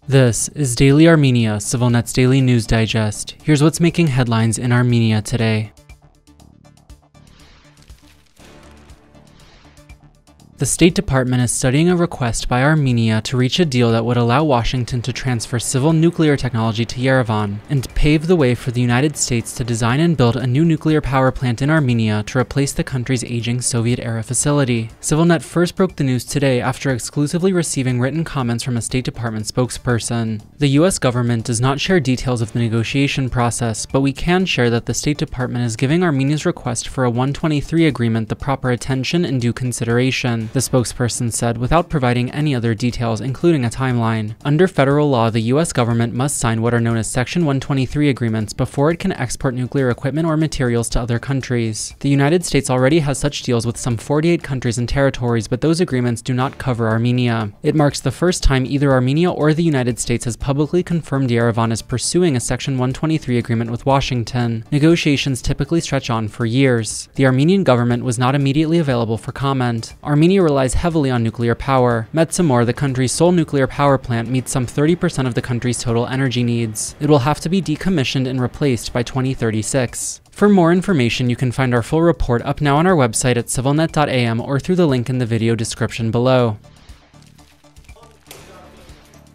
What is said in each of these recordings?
This is Daily Armenia, CivilNet's daily news digest. Here's what's making headlines in Armenia today. The State Department is studying a request by Armenia to reach a deal that would allow Washington to transfer civil nuclear technology to Yerevan and pave the way for the United States to design and build a new nuclear power plant in Armenia to replace the country's aging Soviet-era facility. CivilNet first broke the news today after exclusively receiving written comments from a State Department spokesperson. The U.S. government does not share details of the negotiation process, but we can share that the State Department is giving Armenia's request for a 123 agreement the proper attention and due consideration, the spokesperson said, without providing any other details, including a timeline. Under federal law, the U.S. government must sign what are known as Section 123 agreements before it can export nuclear equipment or materials to other countries. The United States already has such deals with some 48 countries and territories, but those agreements do not cover Armenia. It marks the first time either Armenia or the United States has publicly confirmed Yerevan is pursuing a Section 123 agreement with Washington. Negotiations typically stretch on for years. The Armenian government was not immediately available for comment. Armenia relies heavily on nuclear power. Metsamor, the country's sole nuclear power plant, meets some 30% of the country's total energy needs. It will have to be decommissioned and replaced by 2036. For more information, you can find our full report up now on our website at civilnet.am or through the link in the video description below.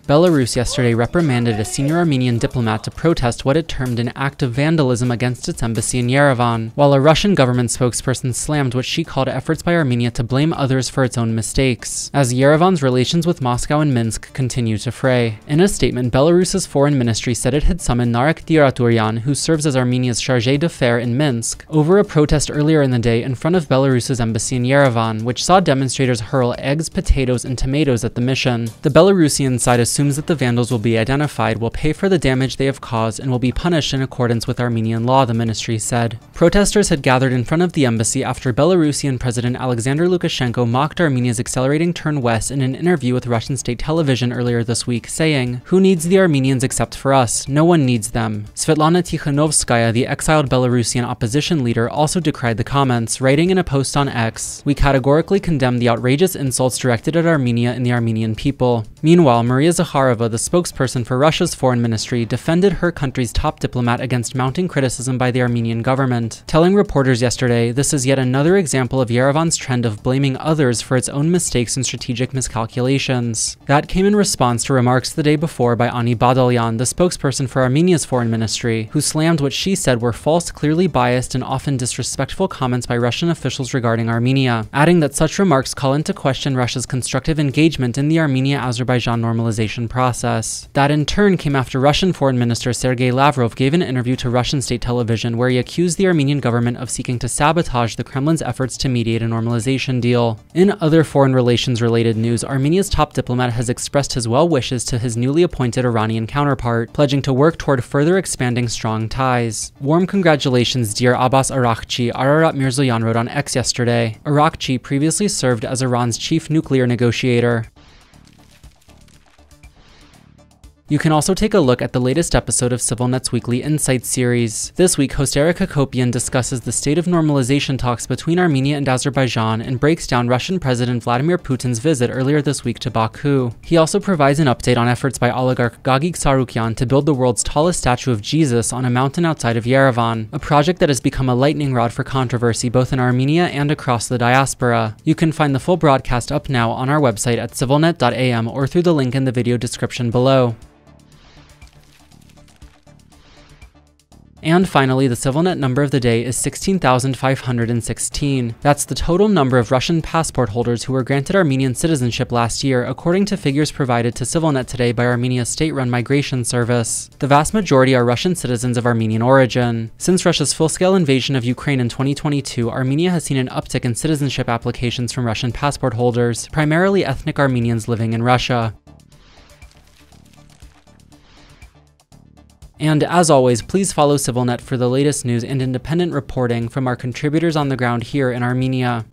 Belarus yesterday reprimanded a senior Armenian diplomat to protest what it termed an act of vandalism against its embassy in Yerevan, while a Russian government spokesperson slammed what she called efforts by Armenia to blame others for its own mistakes, as Yerevan's relations with Moscow and Minsk continue to fray. In a statement, Belarus's foreign ministry said it had summoned Narek Diraturyan, who serves as Armenia's chargé d'affaires in Minsk, over a protest earlier in the day in front of Belarus's embassy in Yerevan, which saw demonstrators hurl eggs, potatoes, and tomatoes at the mission. The Belarusian side assumes that the vandals will be identified, will pay for the damage they have caused, and will be punished in accordance with Armenian law, the ministry said. Protesters had gathered in front of the embassy after Belarusian President Alexander Lukashenko mocked Armenia's accelerating turn west in an interview with Russian state television earlier this week, saying, "Who needs the Armenians except for us? No one needs them." Svetlana Tikhanovskaya, the exiled Belarusian opposition leader, also decried the comments, writing in a post on X, "We categorically condemn the outrageous insults directed at Armenia and the Armenian people." Meanwhile, Maria Zakharova, the spokesperson for Russia's foreign ministry, defended her country's top diplomat against mounting criticism by the Armenian government, telling reporters yesterday, "This is yet another example of Yerevan's trend of blaming others for its own mistakes and strategic miscalculations." That came in response to remarks the day before by Ani Badalyan, the spokesperson for Armenia's foreign ministry, who slammed what she said were false, clearly biased, and often disrespectful comments by Russian officials regarding Armenia, adding that such remarks call into question Russia's constructive engagement in the Armenia-Azerbaijan normalization process. That in turn came after Russian Foreign Minister Sergei Lavrov gave an interview to Russian state television where he accused the Armenian government of seeking to sabotage the Kremlin's efforts to mediate a normalization deal. In other foreign relations-related news, Armenia's top diplomat has expressed his well wishes to his newly appointed Iranian counterpart, pledging to work toward further expanding strong ties. "Warm congratulations, dear Abbas Araghchi," Ararat Mirzoyan wrote on X yesterday. Araghchi previously served as Iran's chief nuclear negotiator. You can also take a look at the latest episode of CivilNet's Weekly Insights series. This week, host Eric Hakopian discusses the state of normalization talks between Armenia and Azerbaijan and breaks down Russian President Vladimir Putin's visit earlier this week to Baku. He also provides an update on efforts by oligarch Gagik Sarukyan to build the world's tallest statue of Jesus on a mountain outside of Yerevan, a project that has become a lightning rod for controversy both in Armenia and across the diaspora. You can find the full broadcast up now on our website at civilnet.am or through the link in the video description below. And finally, the CivilNet number of the day is 16,516. That's the total number of Russian passport holders who were granted Armenian citizenship last year, according to figures provided to CivilNet today by Armenia's state-run migration service. The vast majority are Russian citizens of Armenian origin. Since Russia's full-scale invasion of Ukraine in 2022, Armenia has seen an uptick in citizenship applications from Russian passport holders, primarily ethnic Armenians living in Russia. And as always, please follow CivilNet for the latest news and independent reporting from our contributors on the ground here in Armenia.